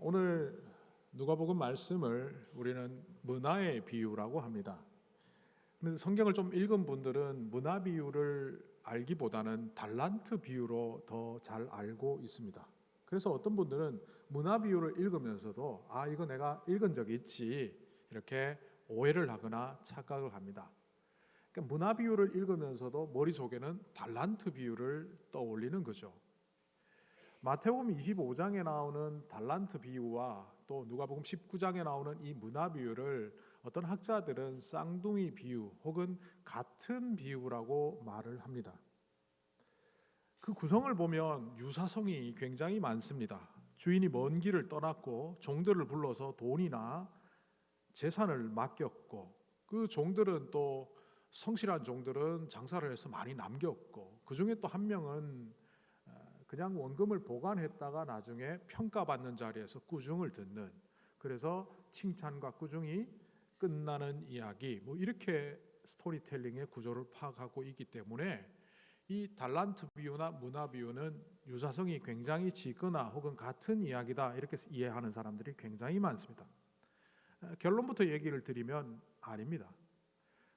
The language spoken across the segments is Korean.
오늘 누가복음 말씀을 우리는 문화의 비유라고 합니다. 그런데 성경을 좀 읽은 분들은 문화 비유를 알기보다는 달란트 비유로 더 잘 알고 있습니다. 그래서 어떤 분들은 문화 비유를 읽으면서도 이거 내가 읽은 적이 있지 이렇게 오해를 하거나 착각을 합니다. 그러니까 문화 비유를 읽으면서도 머릿속에는 달란트 비유를 떠올리는 거죠. 마태복음 25장에 나오는 달란트 비유와 또 누가복음 19장에 나오는 이 문화 비유를 어떤 학자들은 쌍둥이 비유 혹은 같은 비유라고 말을 합니다. 그 구성을 보면 유사성이 굉장히 많습니다. 주인이 먼 길을 떠났고 종들을 불러서 돈이나 재산을 맡겼고, 그 종들은 또 성실한 종들은 장사를 해서 많이 남겼고, 그 중에 또 한 명은 그냥 원금을 보관했다가 나중에 평가받는 자리에서 꾸중을 듣는, 그래서 칭찬과 꾸중이 끝나는 이야기, 이렇게 스토리텔링의 구조를 파악하고 있기 때문에 이 달란트 비유나 문화 비유는 유사성이 굉장히 짙거나 혹은 같은 이야기다 이렇게 이해하는 사람들이 굉장히 많습니다. 결론부터 얘기를 드리면 아닙니다.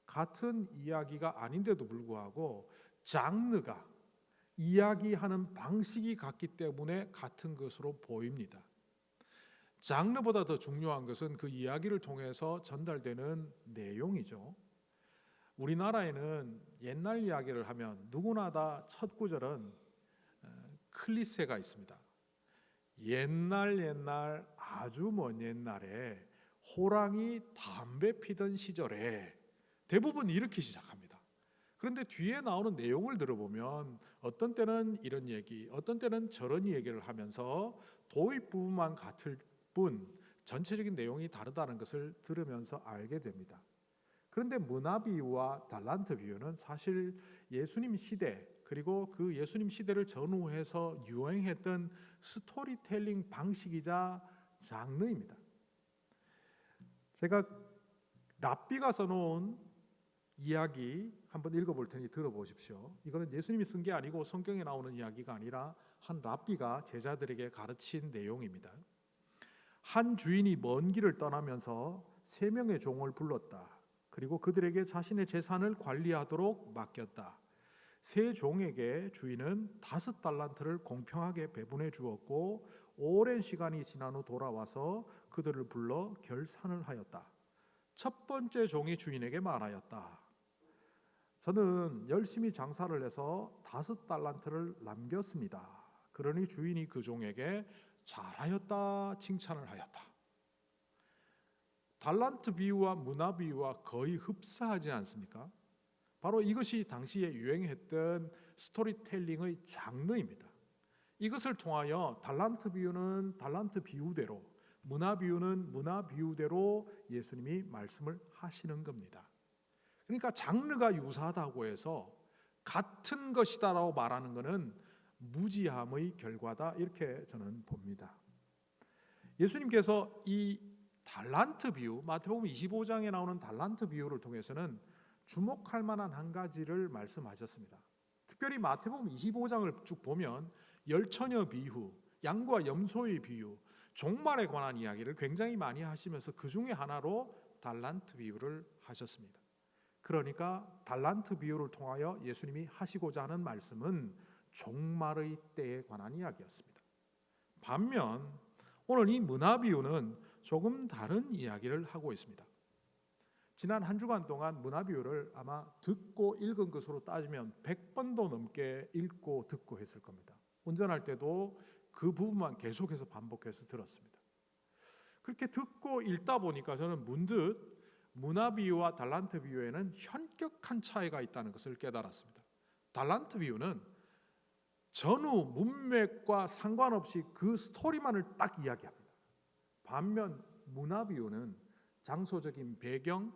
같은 이야기가 아닌데도 불구하고 장르가, 이야기하는 방식이 같기 때문에 같은 것으로 보입니다. 장르보다 더 중요한 것은 그 이야기를 통해서 전달되는 내용이죠. 우리나라에는 옛날 이야기를 하면 누구나 다 첫 구절은 클리셰가 있습니다. 옛날 아주 먼 옛날에 호랑이 담배 피던 시절에, 대부분 이렇게 시작합니다. 그런데 뒤에 나오는 내용을 들어보면 어떤 때는 이런 얘기, 어떤 때는 저런 얘기를 하면서 도입 부분만 같을 뿐 전체적인 내용이 다르다는 것을 들으면서 알게 됩니다. 그런데 문화 비유와 달란트 비유는 사실 예수님 시대, 그리고 그 예수님 시대를 전후해서 유행했던 스토리텔링 방식이자 장르입니다. 제가 랍비가 써놓은 이야기 한번 읽어볼 테니 들어보십시오. 이거는 예수님이 쓴 게 아니고 성경에 나오는 이야기가 아니라 한 랍비가 제자들에게 가르친 내용입니다. 한 주인이 먼 길을 떠나면서 3명의 종을 불렀다. 그리고 그들에게 자신의 재산을 관리하도록 맡겼다. 3 종에게 주인은 5달란트를 공평하게 배분해 주었고, 오랜 시간이 지난 후 돌아와서 그들을 불러 결산을 하였다. 첫 번째 종이 주인에게 말하였다. 저는 열심히 장사를 해서 5달란트를 남겼습니다. 그러니 주인이 그 종에게 잘하였다 칭찬을 하였다. 달란트 비유와 문화 비유와 거의 흡사하지 않습니까? 바로 이것이 당시에 유행했던 스토리텔링의 장르입니다. 이것을 통하여 달란트 비유는 달란트 비유대로, 문화 비유는 문화 비유대로 예수님이 말씀을 하시는 겁니다. 그러니까 장르가 유사하다고 해서 같은 것이다라고 말하는 것은 무지함의 결과다, 이렇게 저는 봅니다. 예수님께서 이 달란트 비유, 마태복음 25장에 나오는 달란트 비유를 통해서는 주목할 만한 한 가지를 말씀하셨습니다. 특별히 마태복음 25장을 쭉 보면 열처녀 비유, 양과 염소의 비유, 종말에 관한 이야기를 굉장히 많이 하시면서 그 중에 하나로 달란트 비유를 하셨습니다. 그러니까 달란트 비유를 통하여 예수님이 하시고자 하는 말씀은 종말의 때에 관한 이야기였습니다. 반면 오늘 이 문화 비유는 조금 다른 이야기를 하고 있습니다. 지난 한 주간 동안 문화 비유를 아마 듣고 읽은 것으로 따지면 100번도 넘게 읽고 듣고 했을 겁니다. 운전할 때도 그 부분만 계속해서 반복해서 들었습니다. 그렇게 듣고 읽다 보니까 저는 문득 문화 비유와 달란트 비유에는 현격한 차이가 있다는 것을 깨달았습니다. 달란트 비유는 전후 문맥과 상관없이 그 스토리만을 딱 이야기합니다. 반면 문화 비유는 장소적인 배경,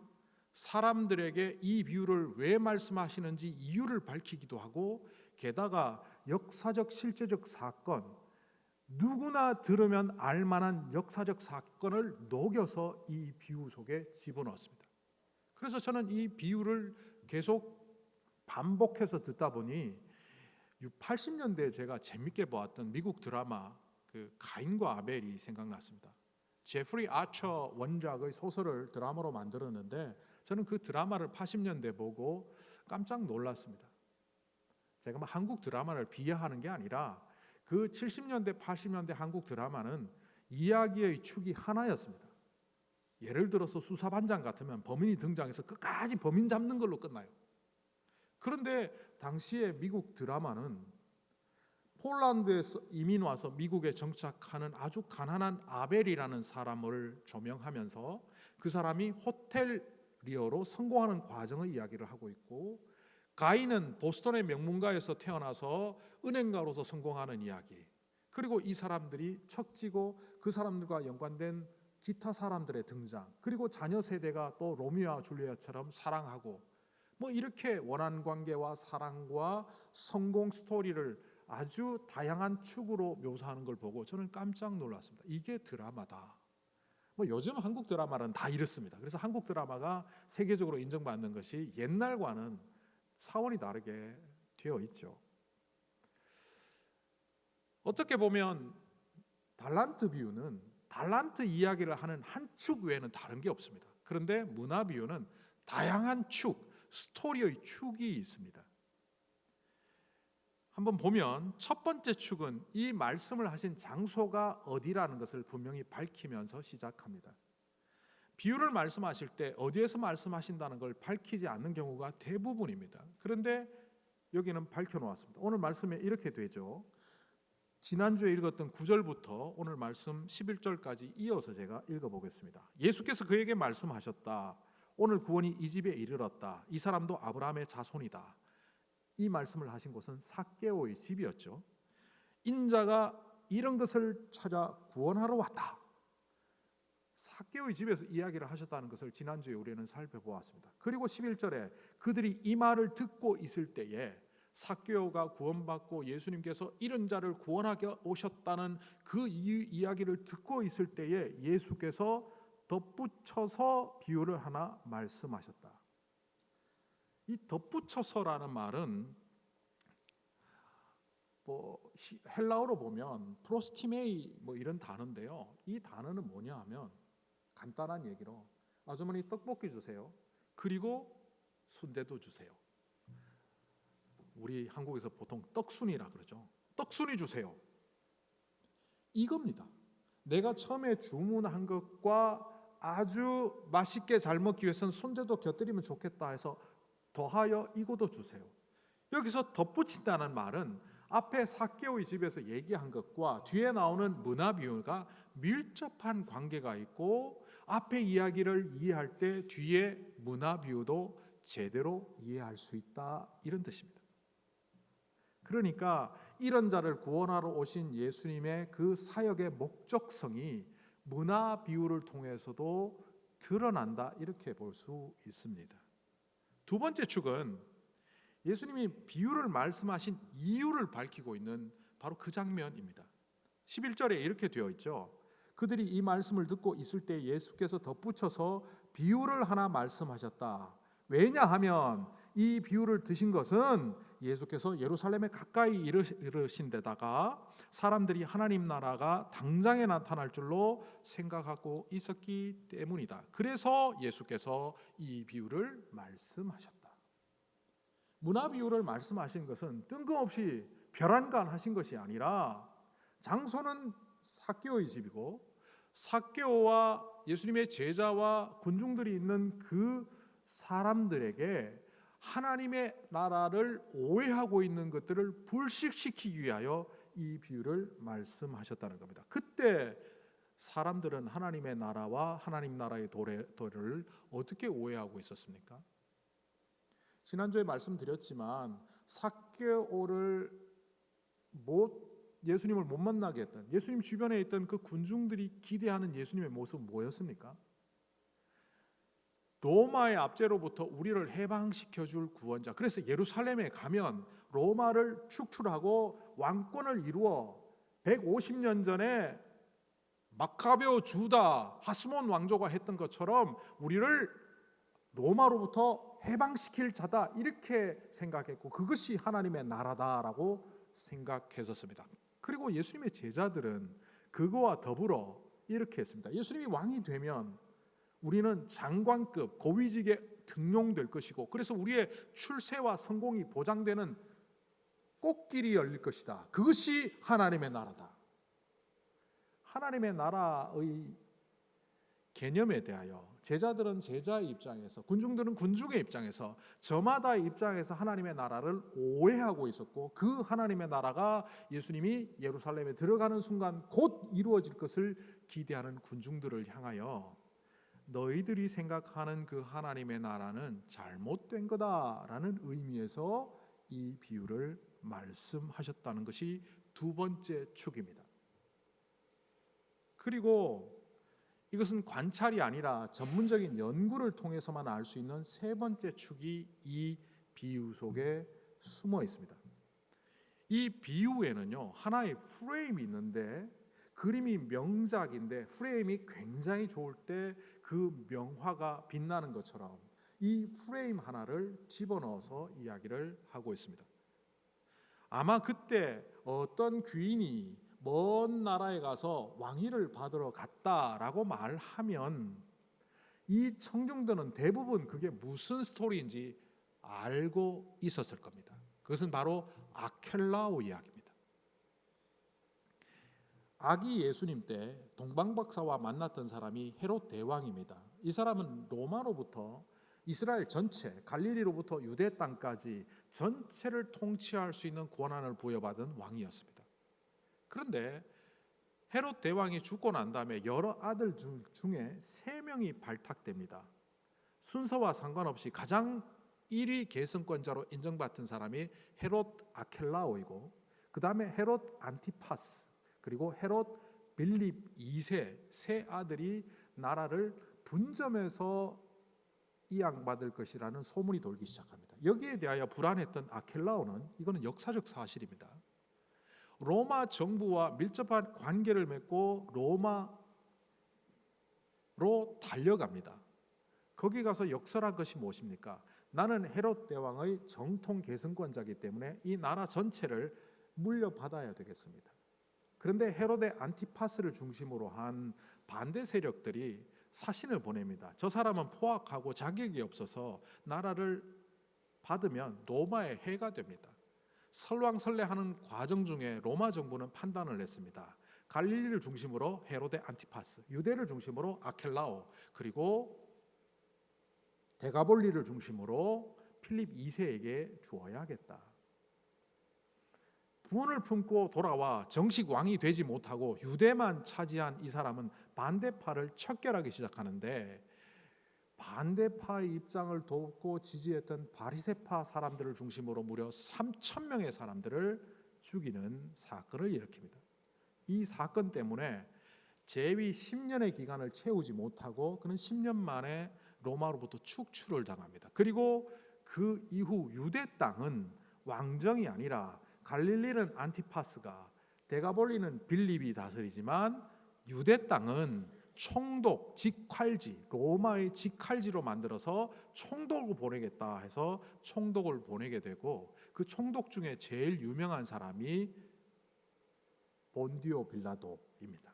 사람들에게 이 비유를 왜 말씀하시는지 이유를 밝히기도 하고, 게다가 역사적 실제적 사건, 누구나 들으면 알만한 역사적 사건을 녹여서 이 비유 속에 집어넣었습니다. 그래서 저는 이 비유를 계속 반복해서 듣다 보니 80년대에 제가 재밌게 보았던 미국 드라마 그 가인과 아벨이 생각났습니다. 제프리 아처 원작의 소설을 드라마로 만들었는데 저는 그 드라마를 80년대 보고 깜짝 놀랐습니다. 제가 뭐 한국 드라마를 비하하는 게 아니라 그 70년대 80년대 한국 드라마는 이야기의 축이 하나였습니다. 예를 들어서 수사반장 같으면 범인이 등장해서 끝까지 범인 잡는 걸로 끝나요. 그런데 당시에 미국 드라마는 폴란드에서 이민 와서 미국에 정착하는 아주 가난한 아벨이라는 사람을 조명하면서 그 사람이 호텔리어로 성공하는 과정의 이야기를 하고 있고, 가인은 보스턴의 명문가에서 태어나서 은행가로서 성공하는 이야기, 그리고 이 사람들이 척지고 그 사람들과 연관된 기타 사람들의 등장, 그리고 자녀 세대가 또 로미오와 줄리엣처럼 사랑하고, 뭐 이렇게 원한 관계와 사랑과 성공 스토리를 아주 다양한 축으로 묘사하는 걸 보고 저는 깜짝 놀랐습니다. 이게 드라마다. 뭐 요즘 한국 드라마는 다 이렇습니다. 그래서 한국 드라마가 세계적으로 인정받는 것이 옛날과는 차원이 다르게 되어 있죠. 어떻게 보면 달란트 비유는 달란트 이야기를 하는 한 축 외에는 다른 게 없습니다. 그런데 문화 비유는 다양한 축, 스토리의 축이 있습니다. 한번 보면 첫 번째 축은 이 말씀을 하신 장소가 어디라는 것을 분명히 밝히면서 시작합니다. 비유를 말씀하실 때 어디에서 말씀하신다는 걸 밝히지 않는 경우가 대부분입니다. 그런데 여기는 밝혀놓았습니다. 오늘 말씀에 이렇게 되죠. 지난주에 읽었던 9절부터 오늘 말씀 11절까지 이어서 제가 읽어보겠습니다. 예수께서 그에게 말씀하셨다. 오늘 구원이 이 집에 이르렀다. 이 사람도 아브라함의 자손이다. 이 말씀을 하신 곳은 삭개오의 집이었죠. 인자가 이런 것을 찾아 구원하러 왔다. 삭개오의 집에서 이야기를 하셨다는 것을 지난주에 우리는 살펴보았습니다. 그리고 11절에 그들이 이 말을 듣고 있을 때에 삭개오가 구원받고 예수님께서 이런 자를 구원하게 오셨다는 그 이야기를 듣고 있을 때에 예수께서 덧붙여서 비유를 하나 말씀하셨다. 이 덧붙여서라는 말은 뭐 헬라어로 보면 프로스티메이 뭐 이런 단어인데요. 이 단어는 뭐냐 하면 간단한 얘기로 아주머니 떡볶이 주세요. 그리고 순대도 주세요. 우리 한국에서 보통 떡순이라 그러죠. 떡순이 주세요. 이겁니다. 내가 처음에 주문한 것과 아주 맛있게 잘 먹기 위해서는 순대도 곁들이면 좋겠다 해서 더하여 이것도 주세요. 여기서 덧붙인다는 말은 앞에 삭개오의 집에서 얘기한 것과 뒤에 나오는 문화 비유가 밀접한 관계가 있고 앞에 이야기를 이해할 때 뒤에 문화 비유도 제대로 이해할 수 있다, 이런 뜻입니다. 그러니까 이런 자를 구원하러 오신 예수님의 그 사역의 목적성이 문화 비유를 통해서도 드러난다, 이렇게 볼 수 있습니다. 두 번째 축은 예수님이 비유를 말씀하신 이유를 밝히고 있는 바로 그 장면입니다. 11절에 이렇게 되어 있죠. 그들이 이 말씀을 듣고 있을 때 예수께서 덧붙여서 비유를 하나 말씀하셨다. 왜냐하면 이 비유를 드신 것은 예수께서 예루살렘에 가까이 이르신 데다가 사람들이 하나님 나라가 당장에 나타날 줄로 생각하고 있었기 때문이다. 그래서 예수께서 이 비유를 말씀하셨다. 문화 비유를 말씀하신 것은 뜬금없이 별안간하신 것이 아니라 장소는 삭개오의 집이고 삭개오와 예수님의 제자와 군중들이 있는 그 사람들에게 하나님의 나라를 오해하고 있는 것들을 불식시키기 위하여 이 비유를 말씀하셨다는 겁니다. 그때 사람들은 하나님의 나라와 하나님 나라의 도를 어떻게 오해하고 있었습니까? 지난주에 말씀드렸지만 삭개오를 예수님을 못 만나게 했던, 예수님 주변에 있던 그 군중들이 기대하는 예수님의 모습은 뭐였습니까? 로마의 압제로부터 우리를 해방시켜줄 구원자. 그래서 예루살렘에 가면 로마를 축출하고 왕권을 이루어 150년 전에 마카베오 주다 하스몬 왕조가 했던 것처럼 우리를 로마로부터 해방시킬 자다, 이렇게 생각했고 그것이 하나님의 나라다라고 생각했었습니다. 그리고 예수님의 제자들은 그거와 더불어 이렇게 했습니다. 예수님이 왕이 되면 우리는 장관급 고위직에 등용될 것이고, 그래서 우리의 출세와 성공이 보장되는 꽃길이 열릴 것이다. 그것이 하나님의 나라다. 하나님의 나라의 개념에 대하여 제자들은 제자의 입장에서, 군중들은 군중의 입장에서, 저마다의 입장에서 하나님의 나라를 오해하고 있었고, 그 하나님의 나라가 예수님이 예루살렘에 들어가는 순간 곧 이루어질 것을 기대하는 군중들을 향하여 너희들이 생각하는 그 하나님의 나라는 잘못된 거다라는 의미에서 이 비유를 말씀하셨다는 것이 두 번째 축입니다. 그리고 이것은 관찰이 아니라 전문적인 연구를 통해서만 알 수 있는 세 번째 축이 이 비유 속에 숨어 있습니다. 이 비유에는요, 하나의 프레임이 있는데, 그림이 명작인데 프레임이 굉장히 좋을 때 그 명화가 빛나는 것처럼 이 프레임 하나를 집어넣어서 이야기를 하고 있습니다. 아마 그때 어떤 귀인이 먼 나라에 가서 왕위를 받으러 갔다라고 말하면 이 청중들은 대부분 그게 무슨 스토리인지 알고 있었을 겁니다. 그것은 바로 아켈라오 이야기입니다. 아기 예수님 때 동방박사와 만났던 사람이 헤롯 대왕입니다. 이 사람은 로마로부터 이스라엘 전체, 갈릴리로부터 유대 땅까지 전체를 통치할 수 있는 권한을 부여받은 왕이었습니다. 그런데 헤롯 대왕이 죽고 난 다음에 여러 아들 중에 3명이 발탁됩니다. 순서와 상관없이 가장 1위 계승권자로 인정받은 사람이 헤롯 아켈라오이고, 그 다음에 헤롯 안티파스, 그리고 헤롯 빌립 2세 세 아들이 나라를 분점해서 이양받을 것이라는 소문이 돌기 시작합니다. 여기에 대하여 불안했던 아켈라오는, 이거는 역사적 사실입니다, 로마 정부와 밀접한 관계를 맺고 로마로 달려갑니다. 거기 가서 역설한 것이 무엇입니까? 나는 헤롯 대왕의 정통 계승권자이기 때문에 이 나라 전체를 물려받아야 되겠습니다. 그런데 헤롯의 안티파스를 중심으로 한 반대 세력들이 사신을 보냅니다. 저 사람은 포악하고 자격이 없어서 나라를 받으면 로마의 해가 됩니다. 설왕설래하는 과정 중에 로마 정부는 판단을 했습니다. 갈릴리를 중심으로 헤롯의 안티파스, 유대를 중심으로 아켈라오, 그리고 데가볼리를 중심으로 필립 2세에게 주어야겠다. 부원을 품고 돌아와 정식 왕이 되지 못하고 유대만 차지한 이 사람은 반대파를 척결하기 시작하는데, 반대파의 입장을 돕고 지지했던 바리새파 사람들을 중심으로 무려 3,000명의 사람들을 죽이는 사건을 일으킵니다. 이 사건 때문에 재위 10년의 기간을 채우지 못하고 그는 10년 만에 로마로부터 축출을 당합니다. 그리고 그 이후 유대 땅은 왕정이 아니라 갈릴리는 안티파스가, 데가볼리는 빌립이 다스리지만 유대 땅은 총독, 직활지, 로마의 직활지로 만들어서 총독을 보내겠다 해서 총독을 보내게 되고, 그 총독 중에 제일 유명한 사람이 본디오 빌라도입니다.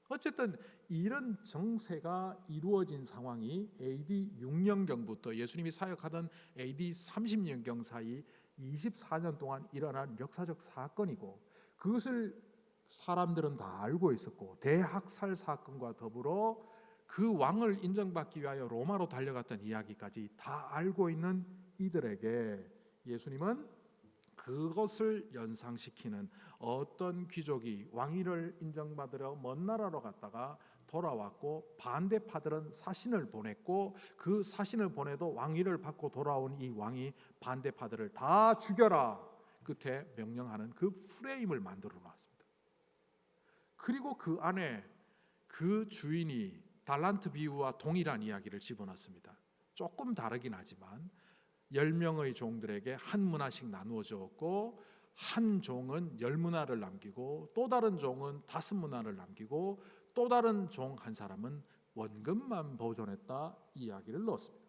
어쨌든 이런 정세가 이루어진 상황이 AD 6년경부터 예수님이 사역하던 AD 30년경 사이 24년 동안 일어난 역사적 사건이고, 그것을 사람들은 다 알고 있었고, 대학살 사건과 더불어 그 왕을 인정받기 위하여 로마로 달려갔던 이야기까지 다 알고 있는 이들에게 예수님은 그것을 연상시키는, 어떤 귀족이 왕위를 인정받으려 먼 나라로 갔다가 돌아왔고 반대파들은 사신을 보냈고, 그 사신을 보내도 왕위를 받고 돌아온 이 왕이 반대파들을 다 죽여라 끝에 명령하는 그 프레임을 만들어 놨습니다. 그리고 그 안에 그 주인이 달란트 비유와 동일한 이야기를 집어넣습니다. 조금 다르긴 하지만 10명의 종들에게 한 문화씩 나누어 주었고, 한 종은 10문화를 남기고 또 다른 종은 5문화를 남기고 또 다른 종 한 사람은 원금만 보존했다 이야기를 넣었습니다.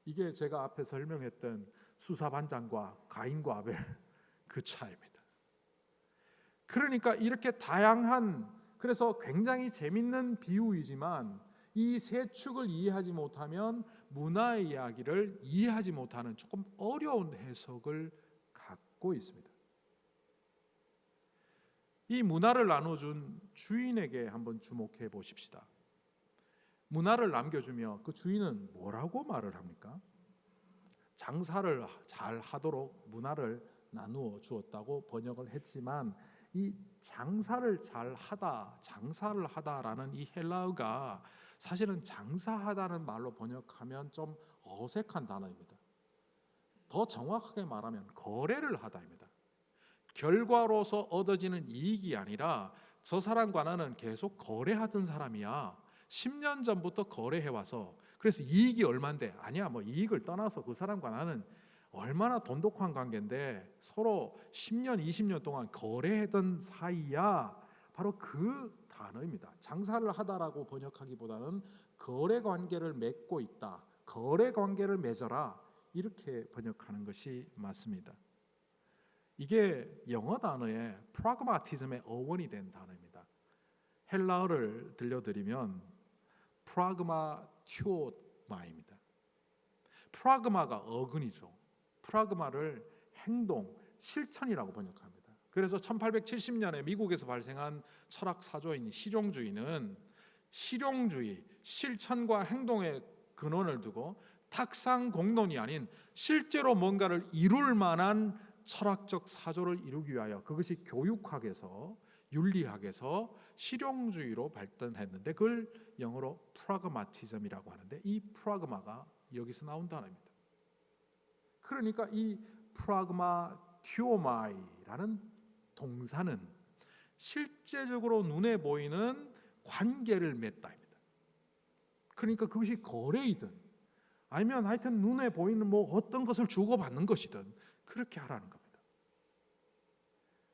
이게 제가 앞에 설명했던 수사반장과 가인과 아벨 그 차이입니다. 그러니까 이렇게 다양한, 그래서 굉장히 재밌는 비유이지만 이 세 축을 이해하지 못하면 문화의 이야기를 이해하지 못하는 조금 어려운 해석을 갖고 있습니다. 이 문화를 나눠준 주인에게 한번 주목해 보십시다. 문화를 남겨주며 그 주인은 뭐라고 말을 합니까? 장사를 잘 하도록 문화를 나누어 주었다고 번역을 했지만, 이 장사를 잘 하다, 장사를 하다라는 이 헬라어가 사실은 장사하다는 말로 번역하면 좀 어색한 단어입니다. 더 정확하게 말하면 거래를 하다입니다. 결과로서 얻어지는 이익이 아니라 저 사람과 나는 계속 거래하던 사람이야. 10년 전부터 거래해와서 그래서 이익이 얼만데, 아니야 뭐 이익을 떠나서 그 사람과 나는 얼마나 돈독한 관계인데 서로 10년 20년 동안 거래하던 사이야. 바로 그 단어입니다. 장사를 하다라고 번역하기보다는 거래 관계를 맺고 있다, 거래 관계를 맺어라, 이렇게 번역하는 것이 맞습니다. 이게 영어 단어의 프라그마티즘의 어원이 된 단어입니다. 헬라어를 들려드리면 프라그마티오마입니다. 프라그마가 어근이죠. 프라그마를 행동, 실천이라고 번역합니다. 그래서 1870년에 미국에서 발생한 철학 사조인 실용주의는 실용주의, 실천과 행동의 근원을 두고 탁상 공론이 아닌 실제로 뭔가를 이룰 만한 철학적 사조를 이루기 위하여, 그것이 교육학에서 윤리학에서 실용주의로 발전했는데 그걸 영어로 프라그마티즘이라고 하는데, 이 프라그마가 여기서 나온 단어입니다. 그러니까 이 프라그마티오마이라는 동사는 실제적으로 눈에 보이는 관계를 맺다입니다. 그러니까 그것이 거래이든 아니면 하여튼 눈에 보이는 뭐 어떤 것을 주고받는 것이든 그렇게 하라는 겁니다.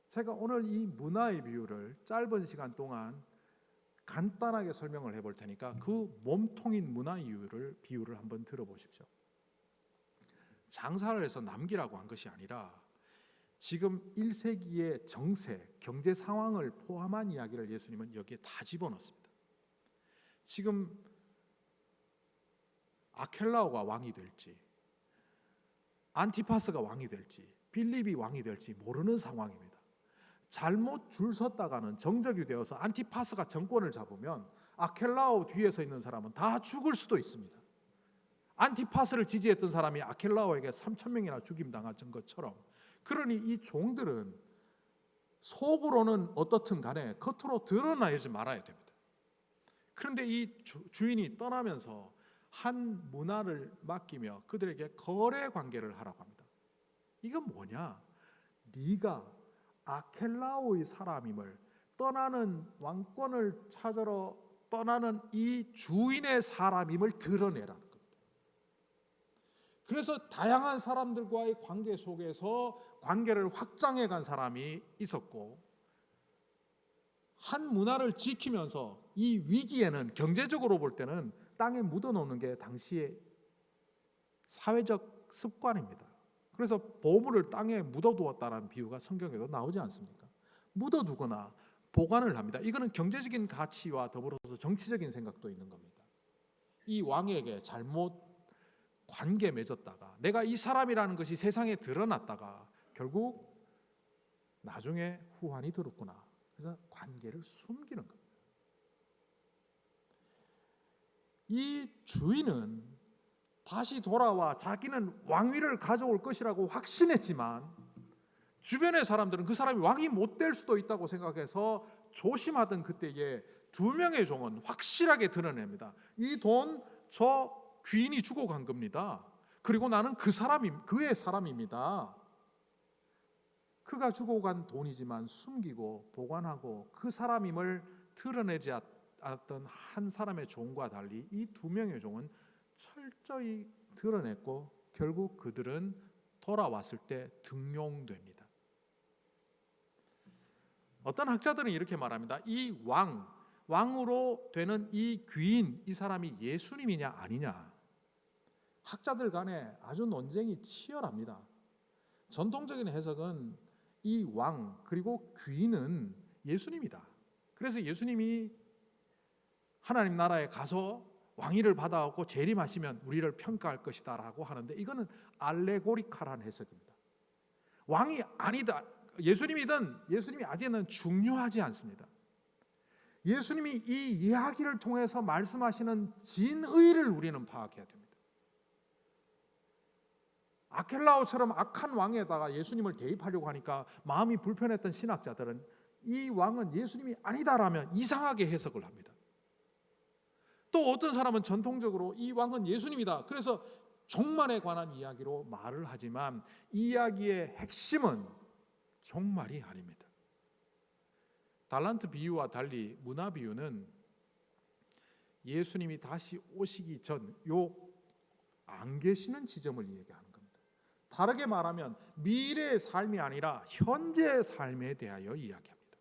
제가 오늘 이 문화의 비유를 짧은 시간 동안 간단하게 설명을 해볼 테니까 그 몸통인 문화 비유를 한번 들어보십시오. 장사를 해서 남기라고 한 것이 아니라 지금 1세기의 정세, 경제 상황을 포함한 이야기를 예수님은 여기에 다 집어넣습니다. 지금 아켈라오가 왕이 될지, 안티파스가 왕이 될지, 빌립이 왕이 될지 모르는 상황입니다. 잘못 줄 섰다가는 정적이 되어서 안티파스가 정권을 잡으면 아켈라오 뒤에서 있는 사람은 다 죽을 수도 있습니다. 안티파스를 지지했던 사람이 아켈라오에게 3,000명이나 죽임당한 것처럼, 그러니 이 종들은 속으로는 어떻든 간에 겉으로 드러나지 말아야 됩니다. 그런데 이 주인이 떠나면서 한 문화를 맡기며 그들에게 거래 관계를 하라고 합니다. 이건 뭐냐? 네가 아켈라오의 사람임을, 떠나는 왕권을 찾으러 떠나는 이 주인의 사람임을 드러내라는 겁니다. 그래서 다양한 사람들과의 관계 속에서 관계를 확장해 간 사람이 있었고, 한 문화를 지키면서 이 위기에는 경제적으로 볼 때는 땅에 묻어놓는 게 당시의 사회적 습관입니다. 그래서 보물을 땅에 묻어두었다는 비유가 성경에도 나오지 않습니까? 묻어두거나 보관을 합니다. 이거는 경제적인 가치와 더불어서 정치적인 생각도 있는 겁니다. 이 왕에게 잘못 관계 맺었다가 내가 이 사람이라는 것이 세상에 드러났다가 결국 나중에 후환이 들었구나. 그래서 관계를 숨기는 겁니다. 이 주인은 다시 돌아와 자기는 왕위를 가져올 것이라고 확신했지만 주변의 사람들은 그 사람이 왕이 못 될 수도 있다고 생각해서 조심하던 그때에 두 명의 종은 확실하게 드러냅니다. 이 돈 저 귀인이 주고 간 겁니다. 그리고 나는 그의 사람입니다. 그가 주고 간 돈이지만 숨기고 보관하고 그 사람임을 드러내지 않았던 한 사람의 종과 달리 이 두 명의 종은 철저히 드러냈고 결국 그들은 돌아왔을 때 등용됩니다. 어떤 학자들은 이렇게 말합니다. 이 왕으로 되는 이 귀인, 이 사람이 예수님이냐 아니냐, 학자들 간에 아주 논쟁이 치열합니다. 전통적인 해석은 이 왕 그리고 귀인은 예수님이다. 그래서 예수님이 하나님 나라에 가서 왕위를 받아갖고 재림하시면 우리를 평가할 것이다 라고 하는데, 이거는 알레고리칼한 해석입니다. 왕이 아니다, 예수님이든 예수님이 아니든 중요하지 않습니다. 예수님이 이 이야기를 통해서 말씀하시는 진의를 우리는 파악해야 됩니다. 아켈라오처럼 악한 왕에다가 예수님을 대입하려고 하니까 마음이 불편했던 신학자들은 이 왕은 예수님이 아니다라면 이상하게 해석을 합니다. 또 어떤 사람은 전통적으로 이 왕은 예수님이다, 그래서 종말에 관한 이야기로 말을 하지만 이 이야기의 핵심은 종말이 아닙니다. 달란트 비유와 달리 문화 비유는 예수님이 다시 오시기 전 요 안 계시는 지점을 얘기하는 겁니다. 다르게 말하면 미래의 삶이 아니라 현재의 삶에 대하여 이야기합니다.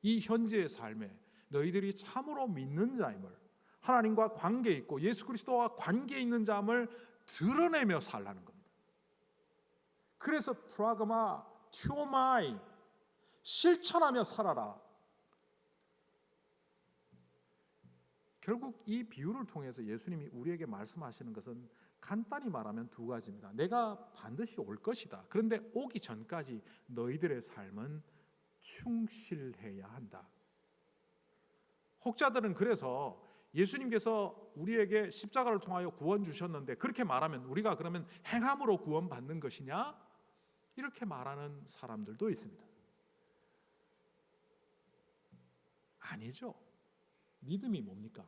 이 현재의 삶에 너희들이 참으로 믿는 자임을, 하나님과 관계 있고 예수 그리스도와 관계 있는 자임을 드러내며 살라는 겁니다. 그래서 프라그마 튜마이, 실천하며 살아라. 결국 이 비유를 통해서 예수님이 우리에게 말씀하시는 것은 간단히 말하면 두 가지입니다. 내가 반드시 올 것이다. 그런데 오기 전까지 너희들의 삶은 충실해야 한다. 혹자들은 그래서 예수님께서 우리에게 십자가를 통하여 구원 주셨는데 그렇게 말하면 우리가 그러면 행함으로 구원 받는 것이냐? 이렇게 말하는 사람들도 있습니다. 아니죠. 믿음이 뭡니까?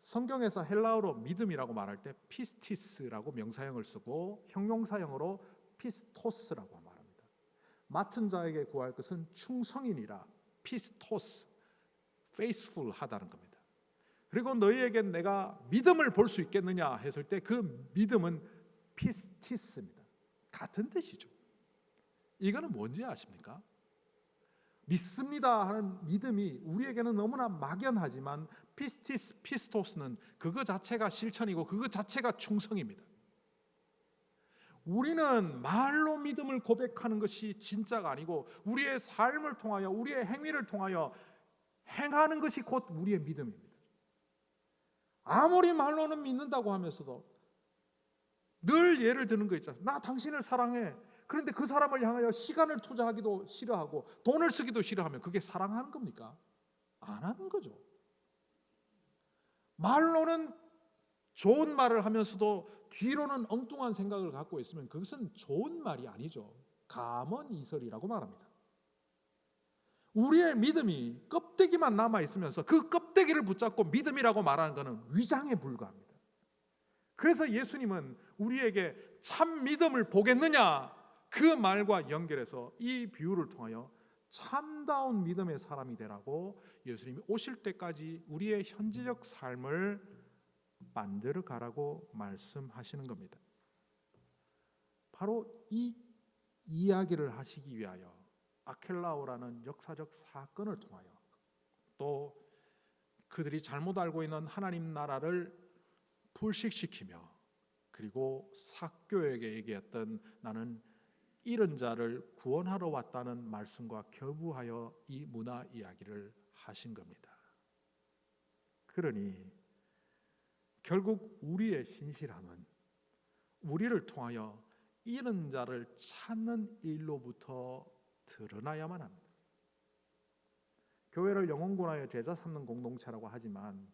성경에서 헬라어로 믿음이라고 말할 때 피스티스라고 명사형을 쓰고 형용사형으로 피스토스라고 말합니다. 맡은 자에게 구할 것은 충성이니라. 피스토스, faithful 하다는 겁니다. 그리고 너희에게 내가 믿음을 볼 수 있겠느냐 했을 때 그 믿음은 피스티스입니다. 같은 뜻이죠. 이거는 뭔지 아십니까? 믿습니다 하는 믿음이 우리에게는 너무나 막연하지만 피스티스, 피스토스는 그거 자체가 실천이고 그거 자체가 충성입니다. 우리는 말로 믿음을 고백하는 것이 진짜가 아니고 우리의 삶을 통하여 우리의 행위를 통하여 행하는 것이 곧 우리의 믿음입니다. 아무리 말로는 믿는다고 하면서도 늘 예를 드는 거 있잖아요. 나 당신을 사랑해. 그런데 그 사람을 향하여 시간을 투자하기도 싫어하고 돈을 쓰기도 싫어하면 그게 사랑하는 겁니까? 안 하는 거죠. 말로는 좋은 말을 하면서도 뒤로는 엉뚱한 생각을 갖고 있으면 그것은 좋은 말이 아니죠. 감언이설이라고 말합니다. 우리의 믿음이 껍데기만 남아있으면서 그 껍데기를 붙잡고 믿음이라고 말하는 것은 위장에 불과합니다. 그래서 예수님은 우리에게 참 믿음을 보겠느냐 그 말과 연결해서 이 비유를 통하여 참다운 믿음의 사람이 되라고 예수님이 오실 때까지 우리의 현재적 삶을 만들어 가라고 말씀하시는 겁니다. 바로 이 이야기를 하시기 위하여 아켈라오라는 역사적 사건을 통하여 또 그들이 잘못 알고 있는 하나님 나라를 불식시키며 그리고 삭교에게 얘기했던 나는 이런 자를 구원하러 왔다는 말씀과 결부하여 이 문화 이야기를 하신 겁니다. 그러니 결국 우리의 신실함은 우리를 통하여 이런 자를 찾는 일로부터 드러나야만 합니다. 교회를 영혼군하여 제자 삼는 공동체라고 하지만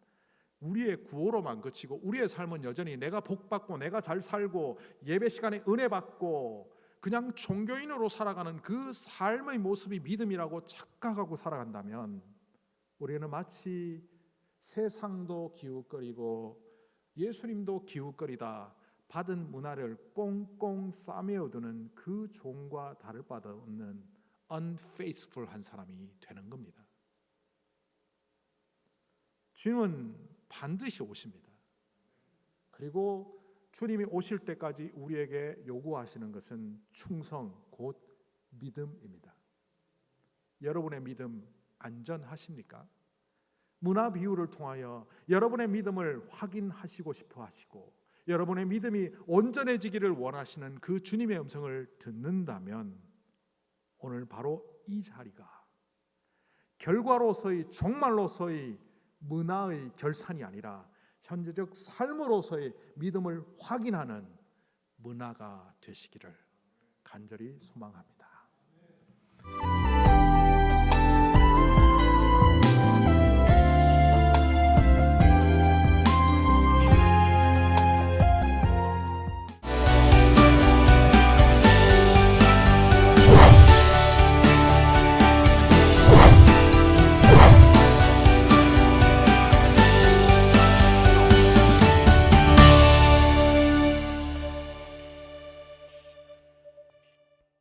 우리의 구호로만 그치고 우리의 삶은 여전히 내가 복받고 내가 잘 살고 예배 시간에 은혜 받고 그냥 종교인으로 살아가는 그 삶의 모습이 믿음이라고 착각하고 살아간다면 우리는 마치 세상도 기웃거리고 예수님도 기웃거리다 받은 문화를 꽁꽁 싸매어두는 그 종과 다를 바도 없는 unfaithful한 사람이 되는 겁니다. 주님은 반드시 오십니다. 그리고 주님이 오실 때까지 우리에게 요구하시는 것은 충성, 곧 믿음입니다. 여러분의 믿음 안전하십니까? 문화 비유를 통하여 여러분의 믿음을 확인하시고 싶어 하시고 여러분의 믿음이 온전해지기를 원하시는 그 주님의 음성을 듣는다면 오늘 바로 이 자리가 결과로서의 종말로서의 문화의 결산이 아니라 현재적 삶으로서의 믿음을 확인하는 문화가 되시기를 간절히 소망합니다.